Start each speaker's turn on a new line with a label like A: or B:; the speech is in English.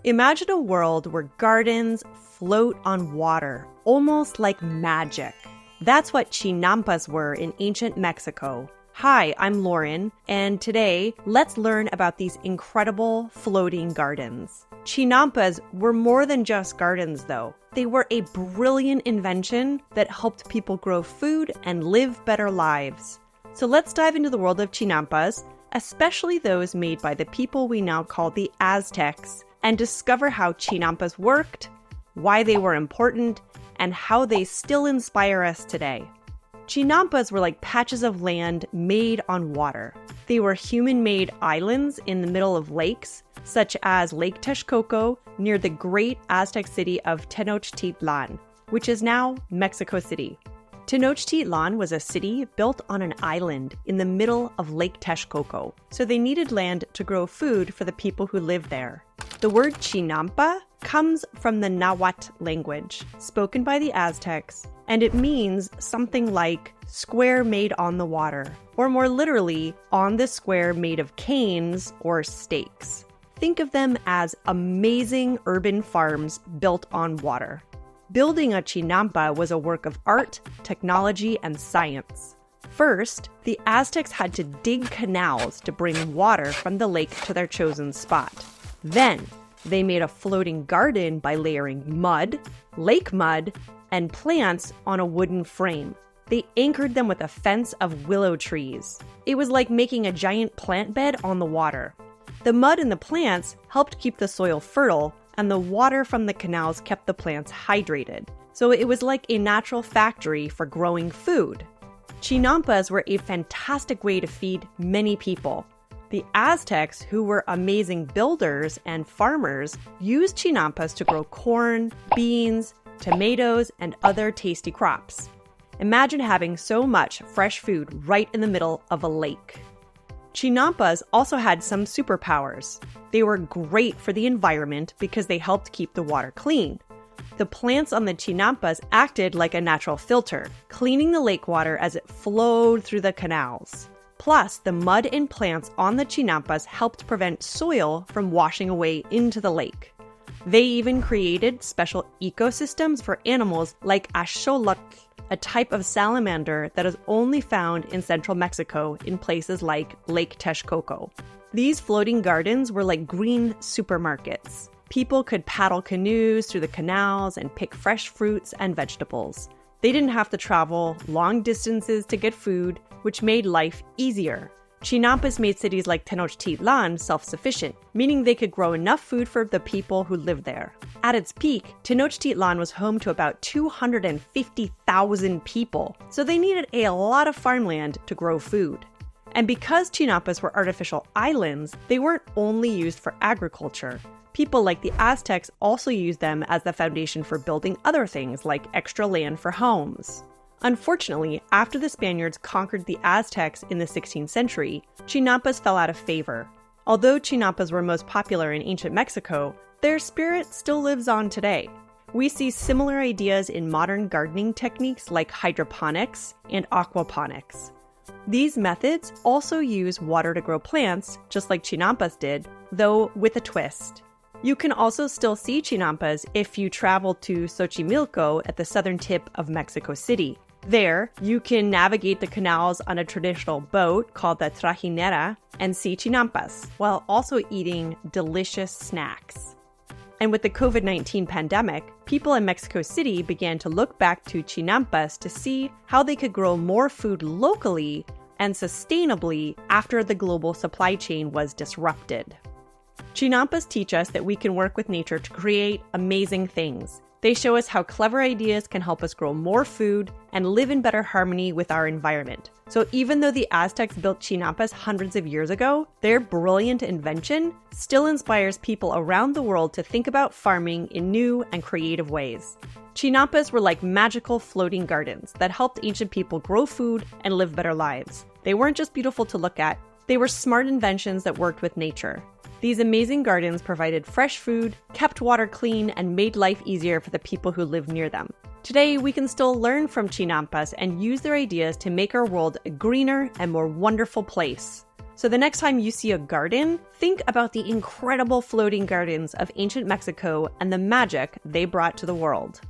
A: Imagine a world where gardens float on water, almost like magic. That's what Chinampas were in ancient Mexico. Hi, I'm Lauren, and today, let's learn about these incredible floating gardens. Chinampas were more than just gardens, though. They were a brilliant invention that helped people grow food and live better lives. So let's dive into the world of Chinampas, especially those made by the people we now call the Aztecs, and discover how Chinampas worked, why they were important, and how they still inspire us today. Chinampas were like patches of land made on water. They were human-made islands in the middle of lakes, such as Lake Texcoco near the great Aztec city of Tenochtitlan, which is now Mexico City. Tenochtitlan was a city built on an island in the middle of Lake Texcoco, so they needed land to grow food for the people who lived there. The word Chinampa comes from the Nahuatl language, spoken by the Aztecs, and it means something like square made on the water, or more literally, on the square made of canes or stakes. Think of them as amazing urban farms built on water. Building a Chinampa was a work of art, technology, and science. First, the Aztecs had to dig canals to bring water from the lake to their chosen spot. Then, they made a floating garden by layering mud, lake mud, and plants on a wooden frame. They anchored them with a fence of willow trees. It was like making a giant plant bed on the water. The mud and the plants helped keep the soil fertile, and the water from the canals kept the plants hydrated. So it was like a natural factory for growing food. Chinampas were a fantastic way to feed many people. The Aztecs, who were amazing builders and farmers, used Chinampas to grow corn, beans, tomatoes, and other tasty crops. Imagine having so much fresh food right in the middle of a lake. Chinampas also had some superpowers. They were great for the environment because they helped keep the water clean. The plants on the Chinampas acted like a natural filter, cleaning the lake water as it flowed through the canals. Plus, the mud and plants on the Chinampas helped prevent soil from washing away into the lake. They even created special ecosystems for animals like axolotls, a type of salamander that is only found in central Mexico in places like Lake Texcoco. These floating gardens were like green supermarkets. People could paddle canoes through the canals and pick fresh fruits and vegetables. They didn't have to travel long distances to get food, which made life easier. Chinampas made cities like Tenochtitlan self-sufficient, meaning they could grow enough food for the people who lived there. At its peak, Tenochtitlan was home to about 250,000 people, so they needed a lot of farmland to grow food. And because Chinampas were artificial islands, they weren't only used for agriculture. People like the Aztecs also used them as the foundation for building other things like extra land for homes. Unfortunately, after the Spaniards conquered the Aztecs in the 16th century, Chinampas fell out of favor. Although Chinampas were most popular in ancient Mexico, their spirit still lives on today. We see similar ideas in modern gardening techniques like hydroponics and aquaponics. These methods also use water to grow plants, just like Chinampas did, though with a twist. You can also still see Chinampas if you travel to Xochimilco at the southern tip of Mexico City. There, you can navigate the canals on a traditional boat called the trajinera and see Chinampas, while also eating delicious snacks. And with the COVID-19 pandemic, people in Mexico City began to look back to Chinampas to see how they could grow more food locally and sustainably after the global supply chain was disrupted. Chinampas teach us that we can work with nature to create amazing things. They show us how clever ideas can help us grow more food and live in better harmony with our environment. So even though the Aztecs built Chinampas hundreds of years ago, their brilliant invention still inspires people around the world to think about farming in new and creative ways. Chinampas were like magical floating gardens that helped ancient people grow food and live better lives. They weren't just beautiful to look at, they were smart inventions that worked with nature. These amazing gardens provided fresh food, kept water clean, and made life easier for the people who lived near them. Today, we can still learn from Chinampas and use their ideas to make our world a greener and more wonderful place. So the next time you see a garden, think about the incredible floating gardens of ancient Mexico and the magic they brought to the world.